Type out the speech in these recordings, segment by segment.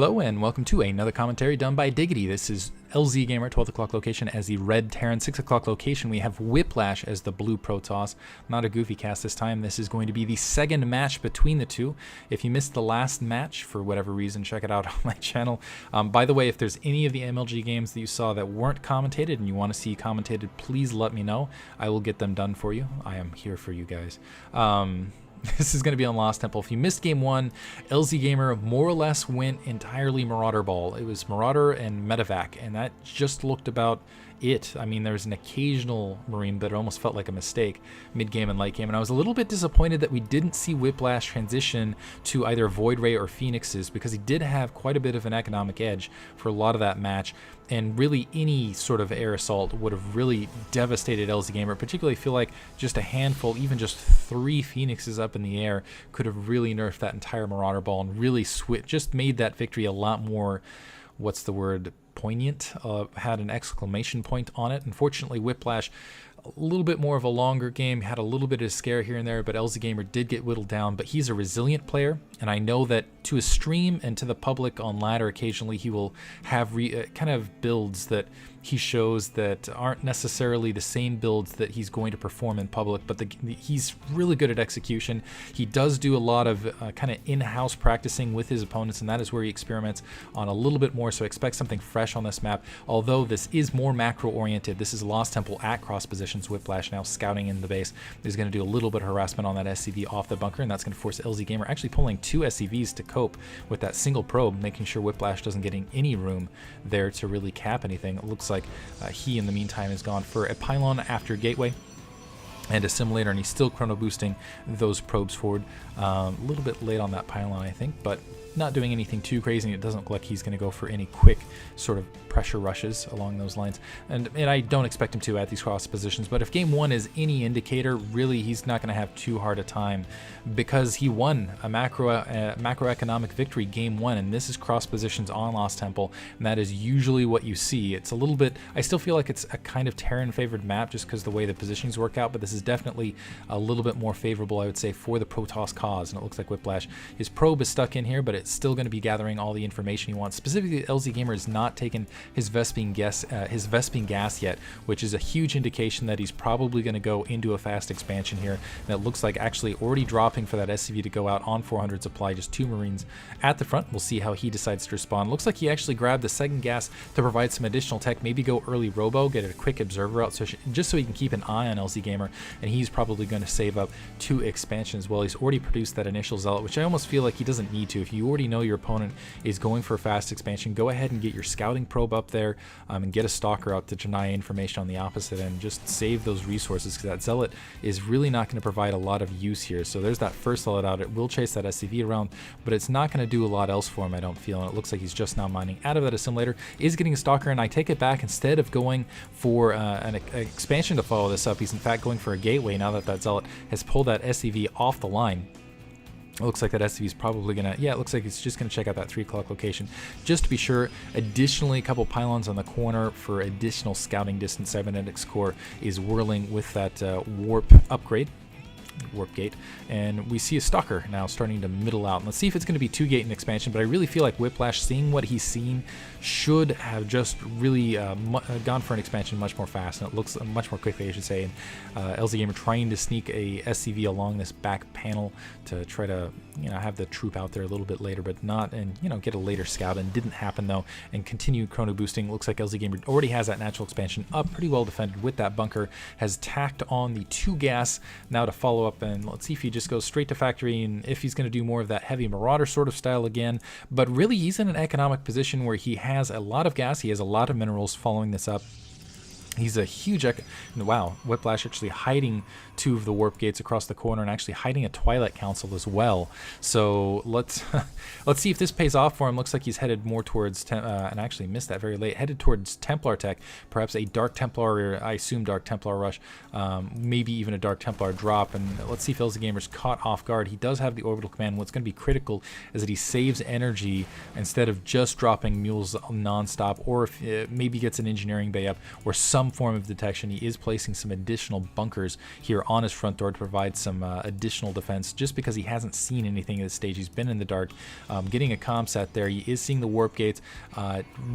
Hello and welcome to another commentary done by Diggity. This is LZgamer, 12 o'clock location as the red Terran, 6 o'clock location. We have Whiplash as the blue Protoss. Not a goofy cast this time. This is going to be the second match between the two. If you missed the last match for whatever reason, check it out on my channel. By the way, if there's any of the MLG games that you saw that weren't commentated and you want to see commentated, please let me know. I will get them done for you. I am here for you guys. This is going to be on Lost Temple. If you missed game one, LZgamer more or less went entirely Marauder ball. It was Marauder and Medevac, and that just looked about it. I mean, there was an occasional Marine, but it almost felt like a mistake mid-game and late game. And I was a little bit disappointed that we didn't see Whiplash transition to either Void Ray or Phoenixes, because he did have quite a bit of an economic edge for a lot of that match. And really any sort of air assault would have really devastated LZgamer. Particularly feel like just a handful, even just 3 Phoenixes up in the air could have really nerfed that entire Marauder ball and really just made that victory a lot more, what's the word, poignant. Had an exclamation point on it. Unfortunately, Whiplash, a little bit more of a longer game, had a little bit of scare here and there, but LZgamer did get whittled down. But he's a resilient player, and I know that to his stream and to the public on ladder, occasionally he will have kind of builds that he shows that aren't necessarily the same builds that he's going to perform in public, but he's really good at execution. He does do a lot of kind of in-house practicing with his opponents, and that is where he experiments on a little bit more, so expect something fresh on this map. Although this is more macro-oriented, this is Lost Temple at cross positions. Whiplash now scouting in the base is going to do a little bit of harassment on that SCV off the bunker, and that's going to force LZgamer actually pulling 2 SCVs to cope with that single probe, making sure Whiplash doesn't get any room there to really cap anything. It looks like he in the meantime has gone for a pylon after gateway and assimilator, and he's still chrono boosting those probes forward. A little bit late on that pylon, I think, but not doing anything too crazy. It doesn't look like he's going to go for any quick sort of pressure rushes along those lines, and I don't expect him to at these cross positions. But if game one is any indicator, really he's not going to have too hard a time, because he won a macroeconomic victory game one, and this is cross positions on Lost Temple, and that is usually what you see. It's a little bit, I still feel like it's a kind of Terran favored map just because the way the positionings work out, but this is definitely a little bit more favorable, I would say, for the Protoss cause. And it looks like Whiplash, his probe is stuck in here, but it's still going to be gathering all the information he wants. Specifically, LZgamer has not taken his Vespene gas yet, which is a huge indication that he's probably going to go into a fast expansion here. And it looks like actually already dropping for that SCV to go out on 400 supply, just 2 Marines at the front. We'll see how he decides to respond. Looks like he actually grabbed the second gas to provide some additional tech, maybe go early robo, get a quick observer out, so just so he can keep an eye on LZgamer, and he's probably going to save up 2 expansions. Well, he's already produced that initial zealot, which I almost feel like he doesn't need to. If you already know your opponent is going for a fast expansion, go ahead and get your scouting probe up there, and get a stalker out to deny information on the opposite end. Just save those resources, because that zealot is really not going to provide a lot of use here. So there's that first zealot out. It will chase that SCV around, but it's not going to do a lot else for him, I don't feel. And it looks like he's just now mining out of that assimilator, is getting a stalker, and I take it back. Instead of going for an expansion to follow this up, he's in fact going for a gateway now that that zealot has pulled that SCV off the line. It looks like that SCV is probably going to, yeah, it looks like it's just going to check out that 3 o'clock location just to be sure. Additionally, a couple pylons on the corner for additional scouting distance. Cybernetics core is whirling with that warp upgrade. Warp gate, and we see a stalker now starting to middle out. Let's see if it's going to be 2-gate in expansion, but I really feel like Whiplash, seeing what he's seen, should have just really gone for an expansion much more fast, and it looks much more quickly, I should say. And LZgamer trying to sneak a SCV along this back panel to try to, have the troop out there a little bit later, but not, and get a later scout, and didn't happen though, and continued chrono boosting. Looks like LZgamer already has that natural expansion up, pretty well defended with that bunker, has tacked on the 2 gas now to follow up. And let's see if he just goes straight to factory, and if he's going to do more of that heavy Marauder sort of style again. But really, he's in an economic position where he has a lot of gas, he has a lot of minerals following this up. He's a huge, wow, Whiplash actually hiding 2 of the warp gates across the corner, and actually hiding a Twilight Council as well. So let's let's see if this pays off for him. Looks like he's headed more towards, and I actually missed that very late, headed towards Templar tech, perhaps a Dark Templar, or I assume Dark Templar rush, maybe even a Dark Templar drop. And let's see if LZgamer's caught off guard. He does have the orbital command. What's going to be critical is that he saves energy instead of just dropping mules non-stop, or if maybe gets an engineering bay up, or some some form of detection. He is placing some additional bunkers here on his front door to provide some additional defense, just because he hasn't seen anything at this stage. He's been in the dark, getting a comm set there. He is seeing the warp gates,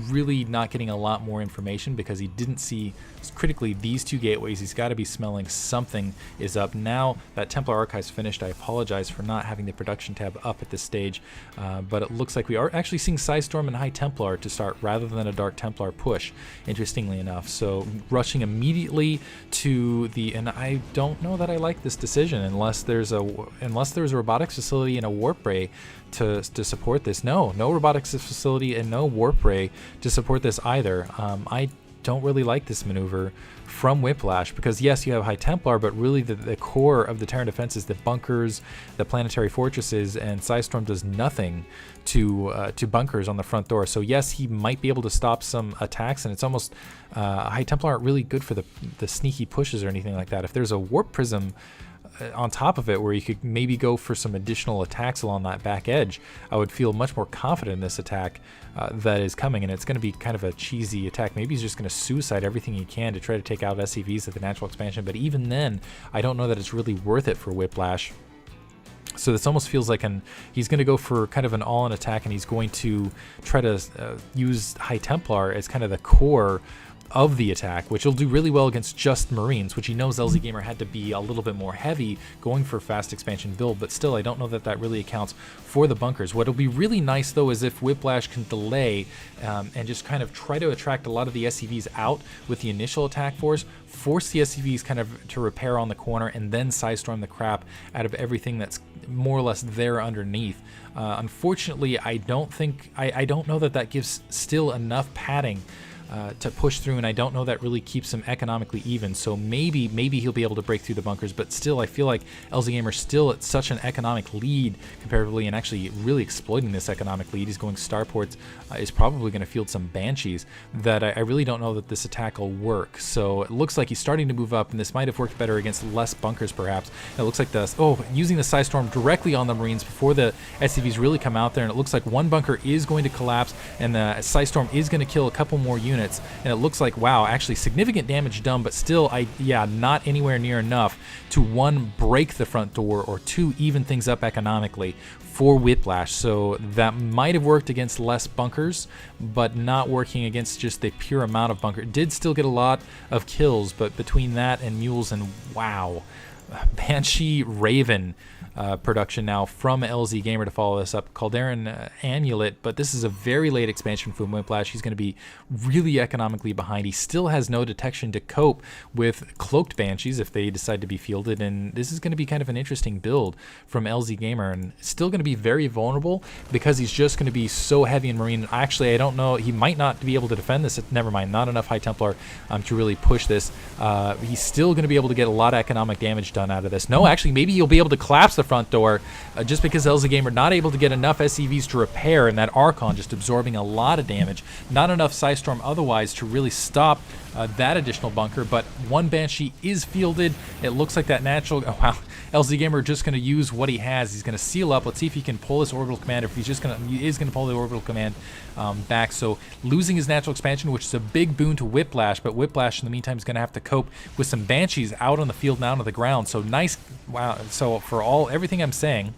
really not getting a lot more information because he didn't see critically these two gateways. He's got to be smelling something is up. Now that Templar Archive's finished, I apologize for not having the production tab up at this stage, but it looks like we are actually seeing Psystorm and High Templar to start rather than a Dark Templar push, interestingly enough. So rushing immediately to the, and I don't know that I like this decision unless there's a robotics facility and a warp ray to support this. No robotics facility and no warp ray to support this either. I don't really like this maneuver from Whiplash, because yes, you have High Templar, but really the core of the Terran defense is the bunkers, the planetary fortresses, and Psystorm does nothing to bunkers on the front door. So yes, he might be able to stop some attacks, and it's almost High Templar aren't really good for the sneaky pushes or anything like that. If there's a warp prism on top of it where you could maybe go for some additional attacks along that back edge, I would feel much more confident in this attack that is coming, and it's going to be kind of a cheesy attack. Maybe he's just going to suicide everything he can to try to take out SCVs at the natural expansion, but even then, I don't know that it's really worth it for Whiplash. So this almost feels like he's going to go for kind of an all-in attack, and he's going to try to use High Templar as kind of the core of the attack, which will do really well against just Marines, which he knows LZgamer had to be a little bit more heavy going for fast expansion build, but still I don't know that really accounts for the bunkers. What'll be really nice though is if Whiplash can delay and just kind of try to attract a lot of the SCVs out with the initial attack force the SCVs kind of to repair on the corner, and then Psystorm the crap out of everything that's more or less there underneath. Unfortunately, I don't know that gives still enough padding to push through, and I don't know that really keeps him economically even. So maybe he'll be able to break through the bunkers, but still I feel like LZgamer's still at such an economic lead comparatively, and actually really exploiting this economic lead. He's going starports, is probably going to field some Banshees, that I really don't know that this attack will work. So it looks like he's starting to move up, and this might have worked better against less bunkers perhaps. And it looks like using the Psystorm directly on the Marines before the SCVs really come out there, and it looks like one bunker is going to collapse, and the Psystorm is going to kill a couple more units. And it looks like, wow, actually significant damage done, but still, not anywhere near enough to, one, break the front door, or two, even things up economically for Whiplash. So that might have worked against less bunkers, but not working against just the pure amount of bunker. It did still get a lot of kills, but between that and Mules, and wow, Banshee Raven production now from LZgamer to follow this up. Calderon Amulet, but this is a very late expansion from Whiplash. He's going to be really economically behind. He still has no detection to cope with cloaked Banshees if they decide to be fielded, and this is going to be kind of an interesting build from LZgamer, and still going to be very vulnerable because he's just going to be so heavy in Marine. Actually, I don't know, he might not be able to defend this. Never mind, not enough High Templar to really push this. He's still going to be able to get a lot of economic damage done out of this. No, actually, maybe you'll be able to collapse the front door just because LZgamer not able to get enough SCVs to repair, and that Archon just absorbing a lot of damage. Not enough Psystorm otherwise to really stop that additional bunker, but one Banshee is fielded. It looks like that natural, oh wow, LZgamer just going to use what he has. He's going to seal up. Let's see if he can pull this orbital command, if he is going to pull the orbital command back. So losing his natural expansion, which is a big boon to Whiplash, but Whiplash in the meantime is going to have to cope with some Banshees out on the field and out on the ground. So nice, wow. So for everything I'm saying,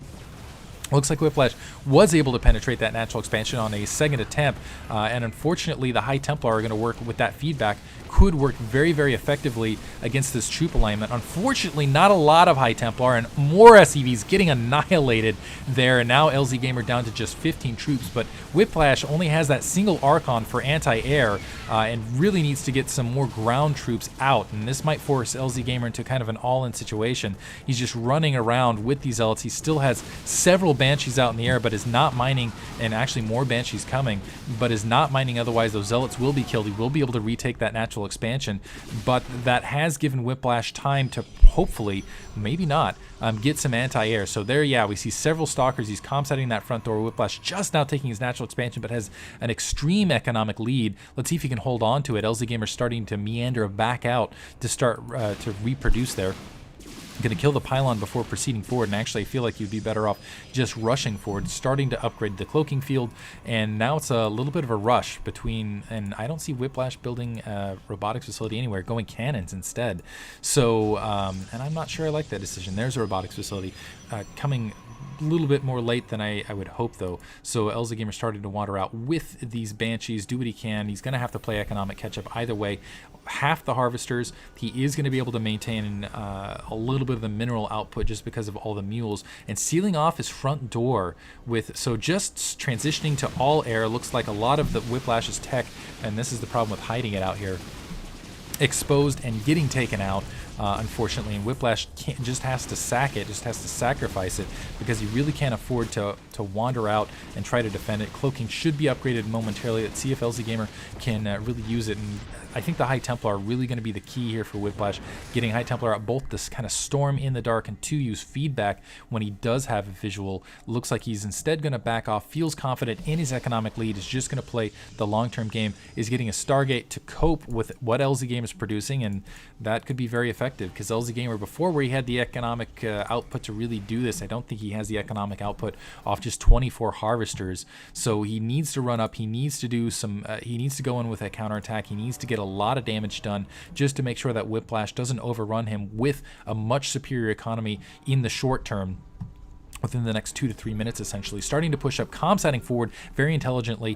looks like Whiplash was able to penetrate that natural expansion on a second attempt, and unfortunately the High Templar are going to work with that feedback. Could work very, very effectively against this troop alignment. Unfortunately, not a lot of High Templar, and more SCVs getting annihilated there, and now LZgamer down to just 15 troops, but Whiplash only has that single Archon for anti-air, and really needs to get some more ground troops out, and this might force LZgamer into kind of an all-in situation. He's just running around with these Zealots. He still has several Banshees out in the air, but is not mining, and actually more Banshees coming, but is not mining, otherwise those Zealots will be killed. He will be able to retake that natural expansion, but that has given Whiplash time to hopefully, maybe not, get some anti-air. So there, yeah, we see several Stalkers. He's comsetting that front door. Whiplash just now taking his natural expansion, but has an extreme economic lead. Let's see if he can hold on to it. LZgamer starting to meander back out to start to reproduce there. Going to kill the pylon before proceeding forward, and actually I feel like you'd be better off just rushing forward, starting to upgrade the cloaking field, and now it's a little bit of a rush between, and I don't see Whiplash building a robotics facility anywhere, going cannons instead. So, and I'm not sure I like that decision. There's a robotics facility coming a little bit more late than I would hope, though. So LZgamer started to wander out with these Banshees, do what he can. He's going to have to play economic catch-up either way. Half the harvesters, he is going to be able to maintain a little bit of the mineral output just because of all the mules, and sealing off his front door with, so just transitioning to all air. Looks like a lot of the Whiplash's tech, and this is the problem with hiding it out here, exposed and getting taken out, unfortunately, and Whiplash just has to sack it, just has to sacrifice it, because he really can't afford to wander out and try to defend it. Cloaking should be upgraded momentarily. Let's see if LZgamer can really use it, and I think the High Templar are really going to be the key here for Whiplash, getting High Templar out, both this kind of storm in the dark, and to use feedback when he does have a visual. Looks like he's instead going to back off, feels confident in his economic lead, is just going to play the long-term game, is getting a Stargate to cope with what LZgamer is producing, and that could be very effective, because LZgamer before, where he had the economic output to really do this, I don't think he has the economic output off just 24 harvesters. So he needs to run up, he needs to do some, he needs to go in with a counterattack, he needs to get a lot of damage done just to make sure that Whiplash doesn't overrun him with a much superior economy in the short term, within the next 2 to 3 minutes, essentially. Starting to push up, comsetting forward very intelligently,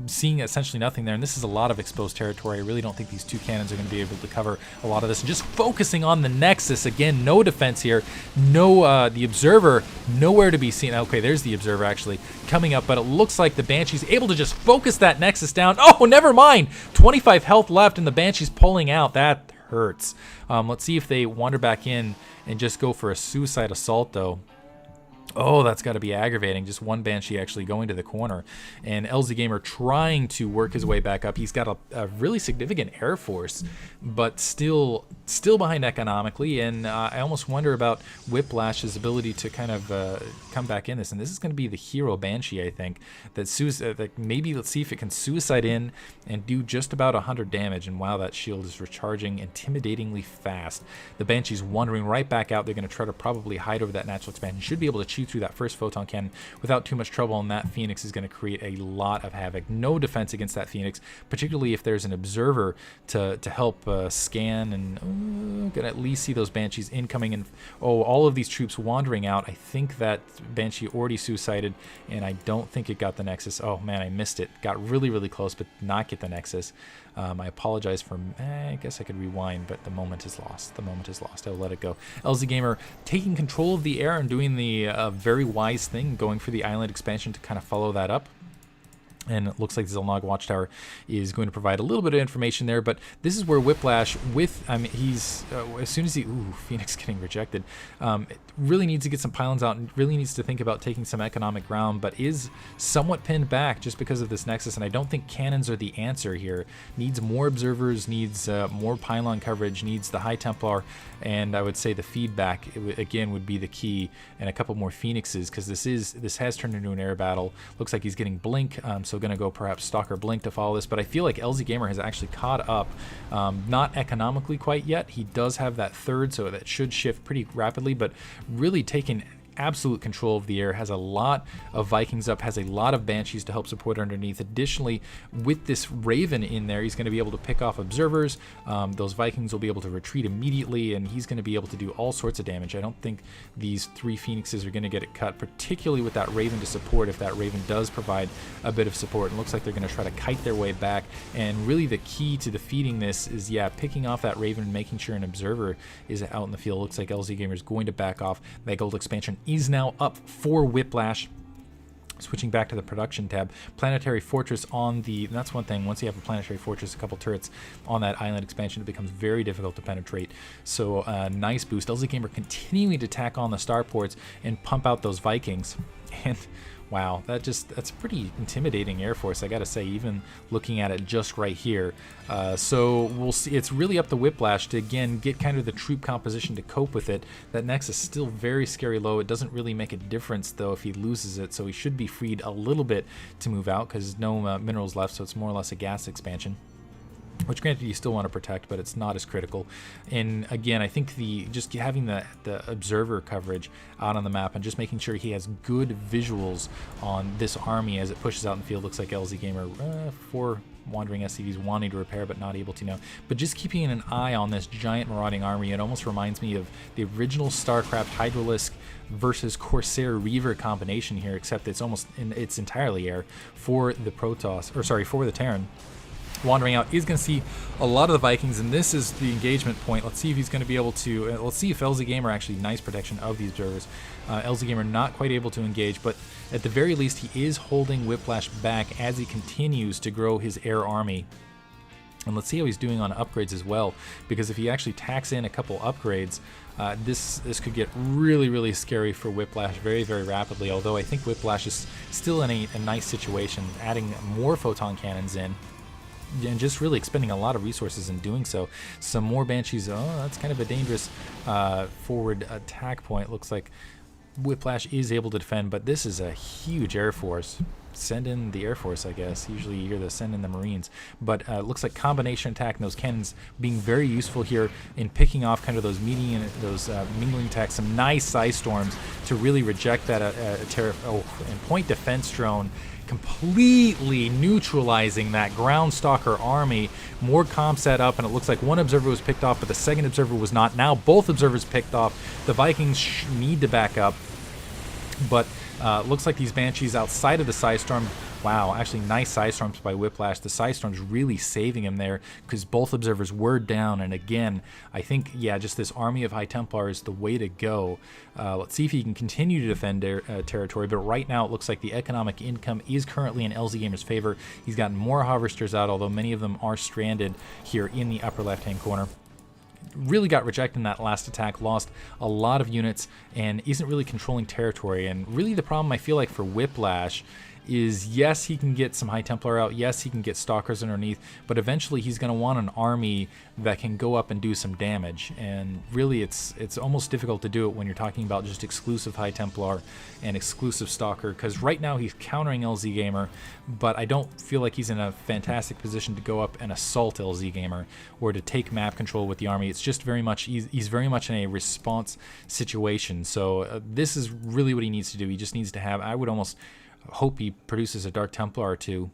seeing essentially nothing there, and this is a lot of exposed territory. I really don't think these two cannons are going to be able to cover a lot of this, and just focusing on the Nexus. Again, no defense here, no, the Observer, nowhere to be seen. Okay, there's the Observer actually coming up, but it looks like the Banshee's able to just focus that Nexus down. Oh, never mind! 25 health left, and the Banshee's pulling out. That hurts. Let's see if they wander back in and just go for a suicide assault, though. Oh, that's got to be aggravating. Just one Banshee actually going to the corner, and LZgamer trying to work his way back up. He's got a really significant air force, but still behind economically, and I almost wonder about Whiplash's ability to kind of come back in this. And this is going to be the hero Banshee, I think, that maybe let's see if it can suicide in and do just about 100 damage. And wow, that shield is recharging intimidatingly fast. The Banshee's wandering right back out. They're going to try to probably hide over that natural expansion. Should be able to chew through that first photon cannon without too much trouble, and that Phoenix is going to create a lot of havoc. No defense against that Phoenix, particularly if there's an observer to help scan, and gonna at least see those Banshees incoming, and all of these troops wandering out. I think that Banshee already suicided, and I don't think it got the Nexus. Oh man, I missed it. Got really close, but not get the Nexus. I apologize for, I guess I could rewind, but the moment is lost. The moment is lost. I'll let it go. LZgamer taking control of the air and doing the very wise thing, going for the island expansion to kind of follow that up. And it looks like the Zelnog Watchtower is going to provide a little bit of information there, but this is where Whiplash, he's, as soon as he, Phoenix getting rejected, really needs to get some pylons out and really needs to think about taking some economic ground, but is somewhat pinned back just because of this Nexus, and I don't think cannons are the answer here. Needs more observers, needs more pylon coverage, needs the High Templar, and I would say the feedback, again, would be the key, and a couple more Phoenixes, because this has turned into an air battle. Looks like he's getting Blink, so going to go perhaps Stalker Blink to follow this, but I feel like LZgamer has actually caught up, not economically quite yet. He does have that third, so that should shift pretty rapidly, but really taking absolute control of the air, has a lot of Vikings up, has a lot of Banshees to help support underneath. Additionally, with this Raven in there, he's going to be able to pick off observers. Those Vikings will be able to retreat immediately, and he's going to be able to do all sorts of damage. I don't think these 3 Phoenixes are going to get it cut, particularly with that Raven to support, if that Raven does provide a bit of support. It looks like they're going to try to kite their way back, and really the key to defeating this is, yeah, picking off that Raven and making sure an observer is out in the field. Looks like LZgamer is going to back off. That gold expansion is now up for Whiplash. Switching back to the production tab, Planetary Fortress on the, and that's one thing, once you have a Planetary Fortress, a couple turrets on that island expansion, it becomes very difficult to penetrate. So nice boost. LZgamer continuing to tack on the starports and pump out those Vikings. And wow, that's a pretty intimidating Air Force, I gotta say, even looking at it just right here. So we'll see. It's really up to Whiplash to, again, get kind of the troop composition to cope with it. That Nexus is still very scary low. It doesn't really make a difference, though, if he loses it, so he should be freed a little bit to move out, because no minerals left, so it's more or less a gas expansion. which granted you still want to protect, but it's not as critical. And again, I think just having the observer coverage out on the map and just making sure he has good visuals on this army as it pushes out in the field. Looks like LZgamer 4 wandering SCVs wanting to repair but not able to now. But just keeping an eye on this giant marauding army, it almost reminds me of the original Starcraft Hydralisk versus Corsair Reaver combination here, except it's it's entirely air for the Protoss, or sorry, for the Terran. Wandering out is going to see a lot of the Vikings, and this is the engagement point. Let's see if he's going to be able to, let's see if LZgamer actually, nice protection of these observers. LZgamer not quite able to engage, but at the very least he is holding Whiplash back as he continues to grow his air army. And let's see how he's doing on upgrades as well, because if he actually tacks in a couple upgrades, this could get really, really scary for Whiplash very, very rapidly, although I think Whiplash is still in a nice situation, adding more photon cannons in, and just really expending a lot of resources in doing so. Some more Banshees. Oh, that's kind of a dangerous forward attack point. Looks like Whiplash is able to defend, but this is a huge Air Force. Send in the Air Force, I guess. Usually you hear the send in the Marines. But looks like combination attack and those cannons being very useful here in picking off kind of those mingling attacks. Some nice Psy Storms to really reject that and point defense drone, completely neutralizing that ground stalker army. More comms set up, and it looks like one observer was picked off, but the second observer was not. Now both observers picked off. The Vikings need to back up, but looks like these Banshees outside of the Psy Storm. Wow, actually nice Psy Storms by Whiplash. The Psy Storms really saving him there because both observers were down. And again, I think, yeah, just this army of High Templar is the way to go. Let's see if he can continue to defend territory. But right now, it looks like the economic income is currently in LZgamer's favor. He's gotten more Harvesters out, although many of them are stranded here in the upper left-hand corner. Really got rejected in that last attack, lost a lot of units, and isn't really controlling territory. And really the problem I feel like for Whiplash is, yes, he can get some High Templar out, yes, he can get Stalkers underneath, but eventually he's going to want an army that can go up and do some damage. And really it's almost difficult to do it when you're talking about just exclusive High Templar and exclusive Stalker, because right now he's countering LZgamer, but I don't feel like he's in a fantastic position to go up and assault LZgamer or to take map control with the army. It's just very much, he's very much in a response situation. So this is really what he needs to do. He just needs to have, I would almost hope he produces a Dark Templar or two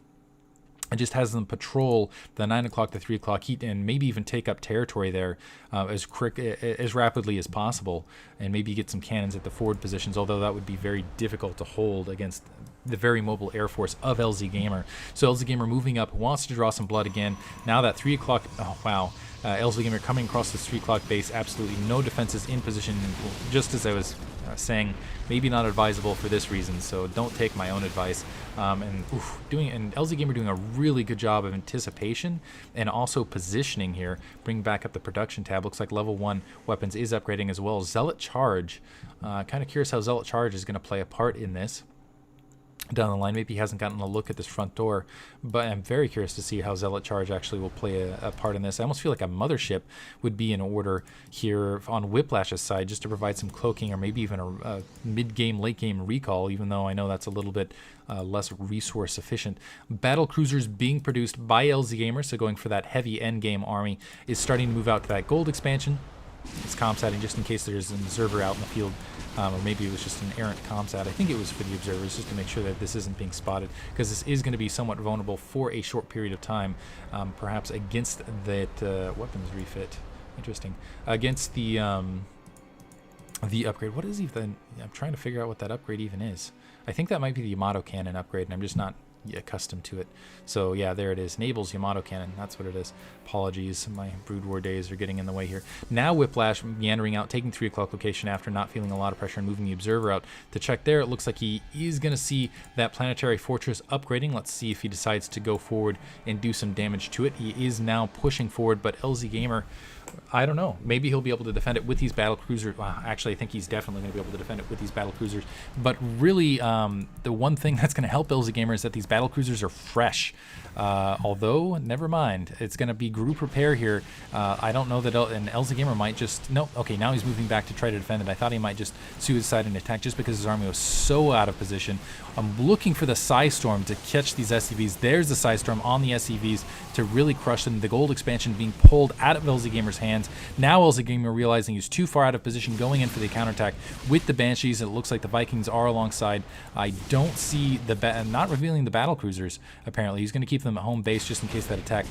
and just has them patrol the 9 o'clock to 3 o'clock heat, and maybe even take up territory there as rapidly as possible, and maybe get some cannons at the forward positions, although that would be very difficult to hold against the very mobile Air Force of LZgamer. So LZgamer moving up, wants to draw some blood again. Now that 3 o'clock, oh wow, LZgamer coming across this 3 o'clock base, absolutely no defenses in position, just as I was saying, maybe not advisable for this reason, so don't take my own advice. And LZgamer doing a really good job of anticipation and also positioning here. Bring back up the production tab. Looks like level 1 weapons is upgrading as well. Zealot Charge. Kind of curious how Zealot Charge is going to play a part in this down the line. Maybe he hasn't gotten a look at this front door, but I'm very curious to see how Zealot Charge actually will play a part in this. I almost feel like a Mothership would be in order here on Whiplash's side, just to provide some cloaking or maybe even a mid-game, late-game recall, even though I know that's a little bit less resource efficient. Battle cruisers being produced by LZgamer, so going for that heavy endgame army, is starting to move out to that gold expansion. It's comsatting just in case there's an observer out in the field, or maybe it was just an errant comsat. I think it was for the observers, just to make sure that this isn't being spotted, because this is going to be somewhat vulnerable for a short period of time, perhaps against that weapons refit. Interesting. Against the upgrade. What is even? I'm trying to figure out what that upgrade even is. I think that might be the Yamato cannon upgrade, and I'm just not accustomed to it. So yeah, there it is. Enables Yamato cannon. That's what it is. Apologies, my Brood War days are getting in the way here. Now Whiplash meandering out, taking 3 o'clock location after not feeling a lot of pressure and moving the observer out to check there. It looks like he is going to see that planetary fortress upgrading. Let's see if he decides to go forward and do some damage to it. He is now pushing forward, but LZgamer, I don't know. Maybe he'll be able to defend it with these battle cruisers. Well, actually, I think he's definitely going to be able to defend it with these battle cruisers. But really, the one thing that's going to help LZgamer is that these battle cruisers are fresh. Although, never mind. It's going to be group repair here. I don't know that and LZgamer might just... No, okay, now he's moving back to try to defend it. I thought he might just suicide and attack just because his army was so out of position. I'm looking for the Psystorm to catch these SCVs. There's the Psystorm on the SCVs to really crush them. The gold expansion being pulled out of LZgamer's hands. Now LZgamer realizing he's too far out of position, going in for the counterattack with the Banshees. It looks like the Vikings are alongside. I don't see the not revealing the battle cruisers. Apparently, he's going to keep them at home base just in case that attack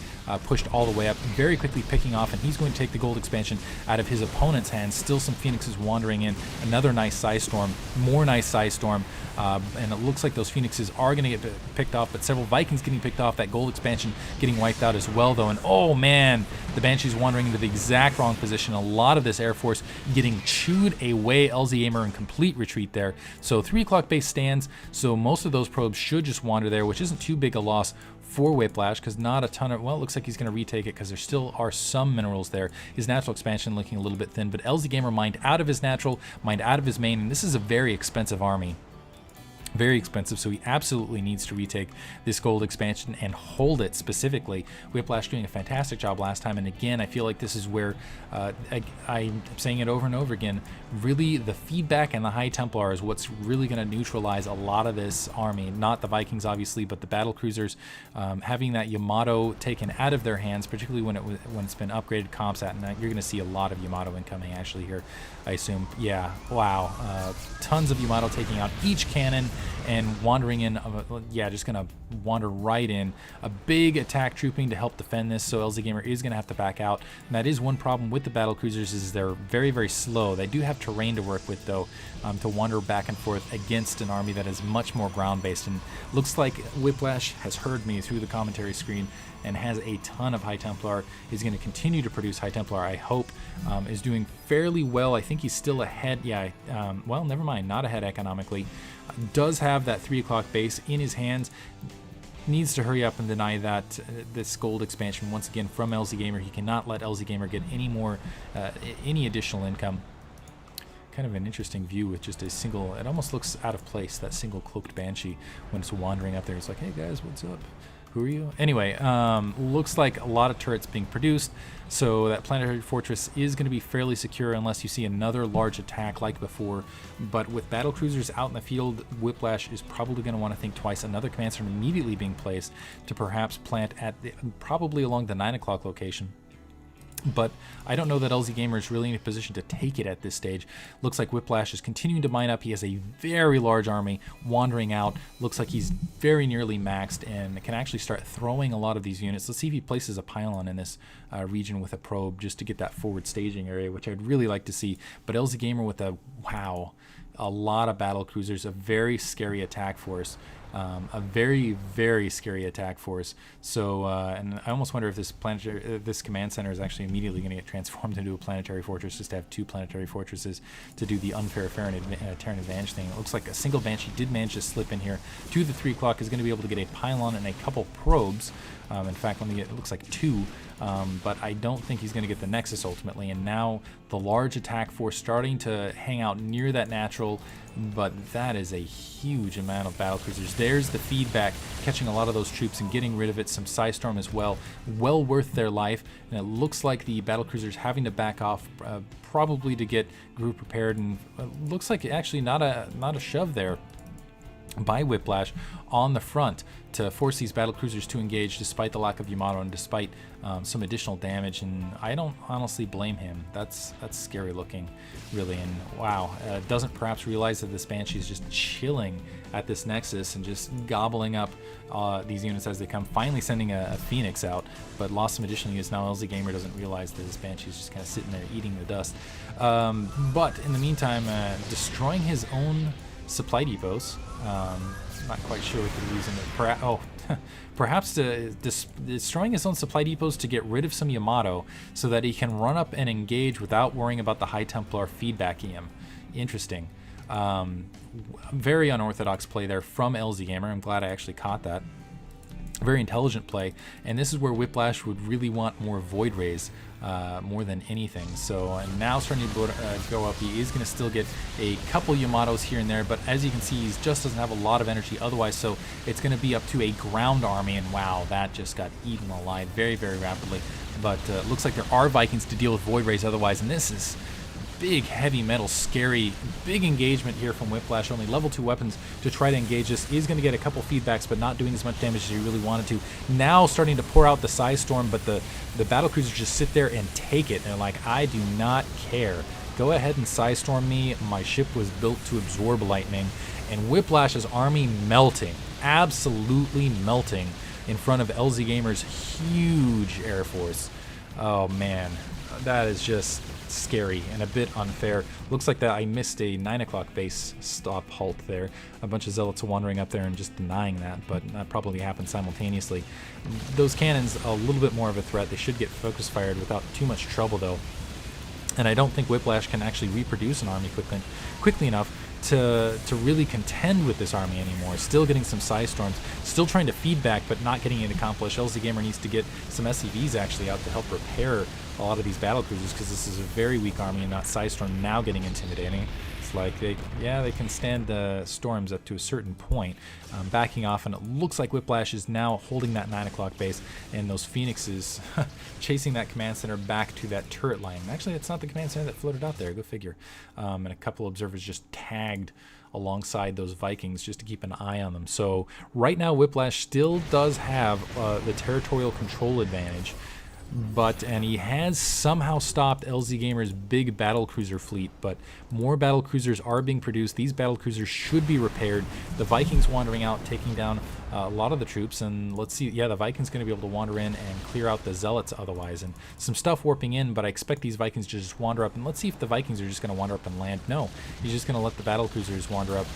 pushed all the way up. Very quickly picking off, and he's going to take the gold expansion out of his opponent's hands. Still some Phoenixes wandering in. Another nice Psystorm, more nice Psystorm, and it looks like those Phoenixes are going to get picked off, but several Vikings getting picked off. That gold expansion getting wiped out as well, though. And oh man, the Banshees wandering into the exact wrong position. A lot of this Air Force getting chewed away. LZgamer in complete retreat there. So 3 o'clock base stands, so most of those probes should just wander there, which isn't too big a loss for Whiplash, because not a ton of, well, it looks like he's going to retake it because there still are some minerals there. His natural expansion looking a little bit thin, but LZgamer mined out of his natural, mined out of his main, and this is a very expensive army. Very expensive, so he absolutely needs to retake this gold expansion and hold it specifically. Whiplash doing a fantastic job last time, and again, I feel like this is where I'm saying it over and over again, really the feedback and the High Templar is what's really going to neutralize a lot of this army. Not the Vikings, obviously, but the battle cruisers. Having that Yamato taken out of their hands, particularly when it's been upgraded comps at, and you're going to see a lot of Yamato incoming actually here, I assume. Yeah, wow. Tons of Yamato taking out each cannon and wandering in, yeah, just gonna wander right in. A big attack trooping to help defend this, so LZgamer is gonna have to back out. And that is one problem with the battle cruisers, is they're very, very slow. They do have terrain to work with, though, to wander back and forth against an army that is much more ground-based. And looks like Whiplash has heard me through the commentary screen and has a ton of High Templar. He's going to continue to produce High Templar, I hope. Is doing fairly well. I think he's still ahead. Yeah, well, never mind. Not ahead economically. Does have that 3 o'clock base in his hands. Needs to hurry up and deny that this gold expansion once again from LZgamer. He cannot let LZgamer get any more, any additional income. Kind of an interesting view with just a single, it almost looks out of place, that single cloaked Banshee when it's wandering up there. It's like, hey guys, what's up? Who are you? Anyway, looks like a lot of turrets being produced, so that planetary fortress is going to be fairly secure unless you see another large attack like before. But with battle cruisers out in the field, Whiplash is probably going to want to think twice. Another command center immediately being placed to perhaps plant at probably along the 9 o'clock location. But I don't know that LZgamer is really in a position to take it at this stage. Looks like Whiplash is continuing to mine up. He has a very large army wandering out. Looks like he's very nearly maxed and can actually start throwing a lot of these units. Let's see if he places a pylon in this region with a probe just to get that forward staging area, which I'd really like to see. But LZgamer with a, wow, a lot of battle cruisers, a very scary attack force. A very, very scary attack force. So, and I almost wonder if this this command center is actually immediately going to get transformed into a planetary fortress, just to have 2 planetary fortresses to do the unfair Terran advantage thing. It looks like a single Banshee did manage to slip in here to the 3 o'clock. Is going to be able to get a pylon and a couple probes. In fact, let me get, it looks like 2, but I don't think he's going to get the Nexus ultimately. And now the large attack force starting to hang out near that natural, but that is a huge amount of battle cruisers. There's the feedback, catching a lot of those troops and getting rid of it. Some Psystorm as well, well worth their life. And it looks like the battle cruisers having to back off, probably to get group prepared. And looks like actually not a shove there by Whiplash on the front to force these battle cruisers to engage despite the lack of Yamato and despite some additional damage, and I don't honestly blame him. That's scary looking, really. And wow, doesn't perhaps realize that this Banshee is just chilling at this Nexus and just gobbling up these units as they come, finally sending a Phoenix out, but lost some additional units. Now LZgamer doesn't realize that this Banshee is just kind of sitting there eating the dust. But in the meantime, destroying his own supply depots. Not quite sure what the reason is. Perhaps destroying his own supply depots to get rid of some Yamato so that he can run up and engage without worrying about the High Templar feedbacking him. Interesting. Very unorthodox play there from LZgamer. I'm glad I actually caught that. Very intelligent play, and this is where Whiplash would really want more Void Rays more than anything. So now starting to go up. He is going to still get a couple Yamatos here and there, but as you can see, he just doesn't have a lot of energy otherwise, so it's going to be up to a ground army, and wow, that just got eaten alive very, very rapidly. But looks like there are Vikings to deal with Void Rays otherwise, and this is big, heavy metal, scary, big engagement here from Whiplash. Only level 2 weapons to try to engage this. Is going to get a couple feedbacks, but not doing as much damage as he really wanted to. Now starting to pour out the Psy Storm, but the battlecruisers just sit there and take it. They're like, I do not care. Go ahead and Psy Storm me. My ship was built to absorb lightning. And Whiplash's army melting, absolutely melting in front of LZgamer's huge air force. Oh man, that is just scary and a bit unfair. Looks like that I missed a 9 o'clock base stop halt there. A bunch of zealots wandering up there and just denying that, but that probably happened simultaneously. Those cannons, a little bit more of a threat. They should get focus fired without too much trouble though. And I don't think Whiplash can actually reproduce an army quickly enough to really contend with this army anymore. Still getting some Psy Storms, still trying to feedback, but not getting it accomplished. LZgamer needs to get some SCVs actually out to help repair a lot of these battlecruisers, because this is a very weak army, and that Psy Storm now getting intimidating. It's like, they can stand the storms up to a certain point. Backing off, and it looks like Whiplash is now holding that 9 o'clock base, and those Phoenixes chasing that command center back to that turret line. Actually, it's not the command center that floated out there, go figure. And a couple observers just tagged alongside those Vikings just to keep an eye on them. So right now Whiplash still does have the territorial control advantage, and he has somehow stopped LZgamer's big battlecruiser fleet, but more battlecruisers are being produced. These battlecruisers should be repaired. The Vikings wandering out, taking down a lot of the troops, and let's see, yeah, the Vikings going to be able to wander in and clear out the zealots otherwise, and some stuff warping in, but I expect these Vikings to just wander up, and let's see if the Vikings are just going to wander up and land. No, he's just going to let the battlecruisers wander up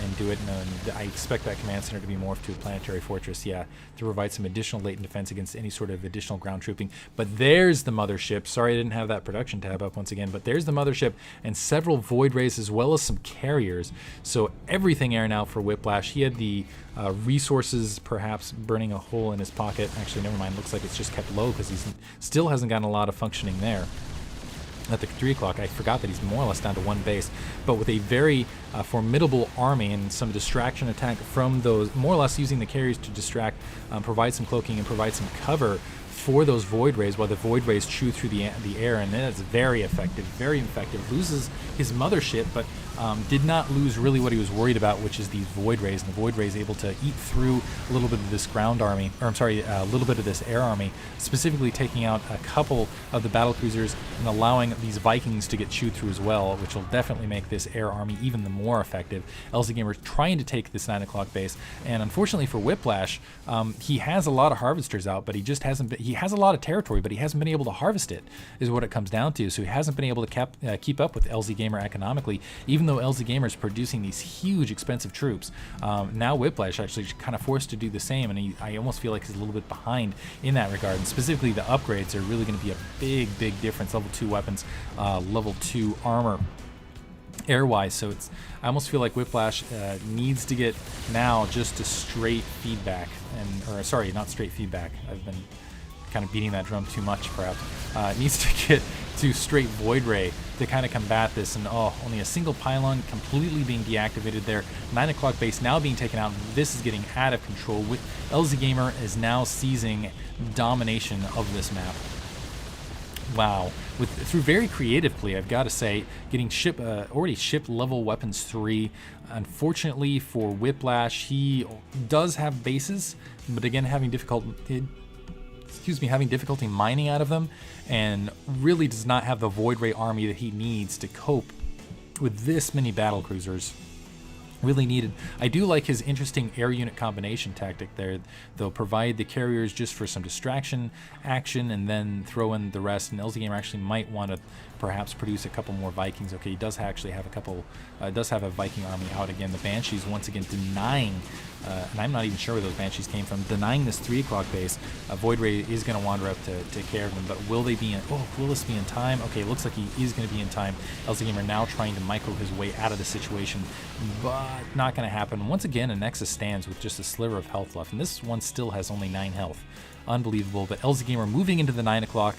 and do it, and I expect that command center to be morphed to a planetary fortress, yeah, to provide some additional latent defense against any sort of additional ground trooping. But there's the mothership. Sorry I didn't have that production tab up once again, but there's the mothership and several Void Rays as well as some carriers. So everything air now for Whiplash. He had the resources perhaps burning a hole in his pocket. Actually, never mind. Looks like it's just kept low because he still hasn't gotten a lot of functioning there. At the 3 o'clock, I forgot that he's more or less down to one base, but with a very formidable army and some distraction attack from those, more or less using the carriers to distract, provide some cloaking and provide some cover for those Void Rays while the Void Rays chew through the air, and then it's very effective, very effective. Loses his mothership, but did not lose really what he was worried about, which is these Void Rays, and the Void Rays able to eat through a little bit of this ground army, or I'm sorry, a little bit of this air army, specifically taking out a couple of the battlecruisers and allowing these Vikings to get chewed through as well, which will definitely make this air army even the more effective. LZgamer trying to take this 9 o'clock base, and unfortunately for Whiplash, he has a lot of harvesters out, but he just hasn't been, he has a lot of territory, but he hasn't been able to harvest it, is what it comes down to. So he hasn't been able to keep up with LZgamer economically, even though LZgamer is producing these huge expensive troops. Now Whiplash actually kind of forced to do the same, and I almost feel like he's a little bit behind in that regard. And specifically the upgrades are really going to be a big difference. Level 2 weapons, level 2 armor, air-wise, so I almost feel like Whiplash needs to get now just a straight feedback, or sorry, not straight feedback. I've been kind of beating that drum too much, perhaps. Needs to get to straight Void Ray to kind of combat this, and only a single pylon completely being deactivated there. 9 o'clock base now being taken out. This is getting out of control. LZgamer is now seizing domination of this map. Wow, through very creatively, I've got to say, getting already shipped level weapons 3. Unfortunately for Whiplash, he does have bases, but again having difficulty mining out of them, and really does not have the Void Ray army that he needs to cope with this many battlecruisers. Really needed. I do like his interesting air unit combination tactic there. They'll provide the carriers just for some distraction action and then throw in the rest, and LZgamer actually might want to perhaps produce a couple more Vikings. Okay, he does actually have a couple, does have a Viking army out again. The Banshees once again denying, and I'm not even sure where those Banshees came from, denying this 3 o'clock base. Void Ray is going to wander up to take care of them, but will they be in, will this be in time? Okay, looks like he is going to be in time. LZgamer now trying to micro his way out of the situation, but not going to happen. Once again, a Nexus stands with just a sliver of health left, and this one still has only 9 health. Unbelievable, but LZgamer moving into the 9 o'clock,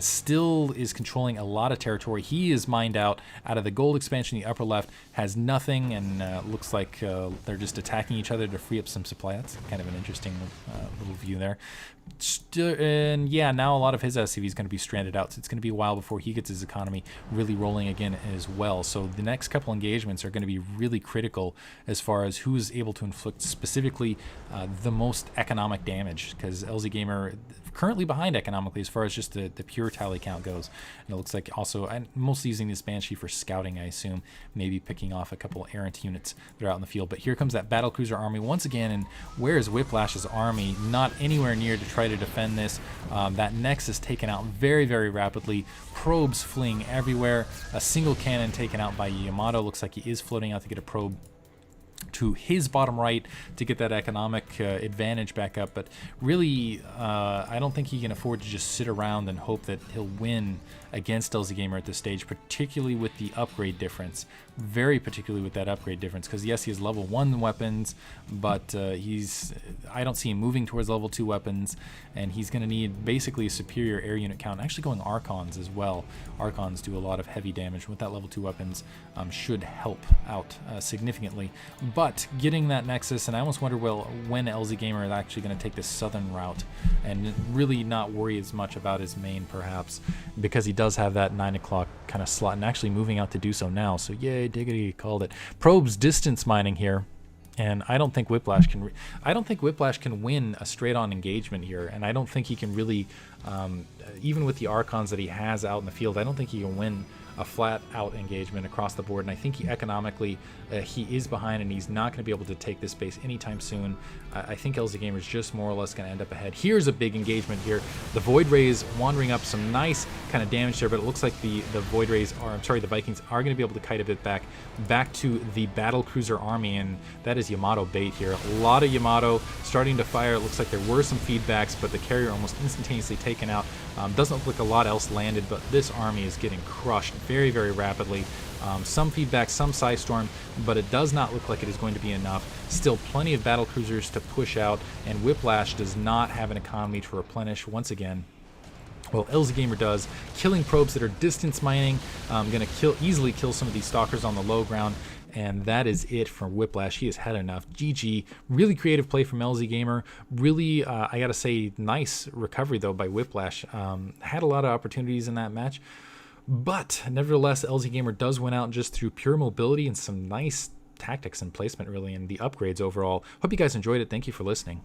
still is controlling a lot of territory. He is mined out of the gold expansion. The upper left has nothing, and looks like they're just attacking each other to free up some supply. That's kind of an interesting little view there. And yeah, now a lot of his SCV is going to be stranded out, so it's going to be a while before he gets his economy really rolling again as well. So the next couple engagements are going to be really critical as far as who is able to inflict specifically the most economic damage, because LZgamer currently behind economically as far as just the pure tally count goes. And it looks like also, I'm mostly using this Banshee for scouting, I assume, maybe picking off a couple errant units that are out in the field. But here comes that battlecruiser army once again, and where is Whiplash's army? Not anywhere near to try to defend this. That Nexus taken out very, very rapidly. Probes fleeing everywhere. A single cannon taken out by Yamato. Looks like he is floating out to get a probe to his bottom right to get that economic advantage back up. But really, I don't think he can afford to just sit around and hope that he'll win against LZgamer at this stage, particularly with the upgrade difference. Very particularly with that upgrade difference, because yes, he has level 1 weapons, but I don't see him moving towards level 2 weapons, and he's going to need basically a superior air unit count. Actually going Archons as well. Archons do a lot of heavy damage with that level 2 weapons. Should help out significantly. But getting that Nexus, and I almost wonder, well, when LZgamer is actually going to take this southern route and really not worry as much about his main, perhaps, because he does have that 9 o'clock kind of slot and actually moving out to do so now. So yay, diggity, called it. Probes distance mining here. And I don't think Whiplash can. I don't think Whiplash can win a straight-on engagement here, and I don't think he can really, even with the Archons that he has out in the field, I don't think he can win a flat-out engagement across the board. And I think economically, he is behind, and he's not going to be able to take this base anytime soon. I think LZgamer is just more or less going to end up ahead. Here's a big engagement here. The Void Rays wandering up, some nice kind of damage there, but it looks like the Void Rays are, I'm sorry, the Vikings are going to be able to kite a bit back to the battle cruiser army, and that is Yamato bait here. A lot of Yamato starting to fire. It looks like there were some feedbacks, but the carrier almost instantaneously taken out. Doesn't look like a lot else landed, but this army is getting crushed very, very rapidly. Some feedback, some Psystorm, but it does not look like it is going to be enough. Still plenty of battle cruisers to push out, and Whiplash does not have an economy to replenish once again. Well, LZgamer does, killing probes that are distance mining, going to easily kill some of these stalkers on the low ground, and that is it for Whiplash. He has had enough. GG. Really creative play from LZgamer. Really, I gotta say, nice recovery though by Whiplash. Had a lot of opportunities in that match, but nevertheless, LZgamer does win out just through pure mobility and some nice tactics and placement, really, and the upgrades overall. Hope you guys enjoyed it. Thank you for listening.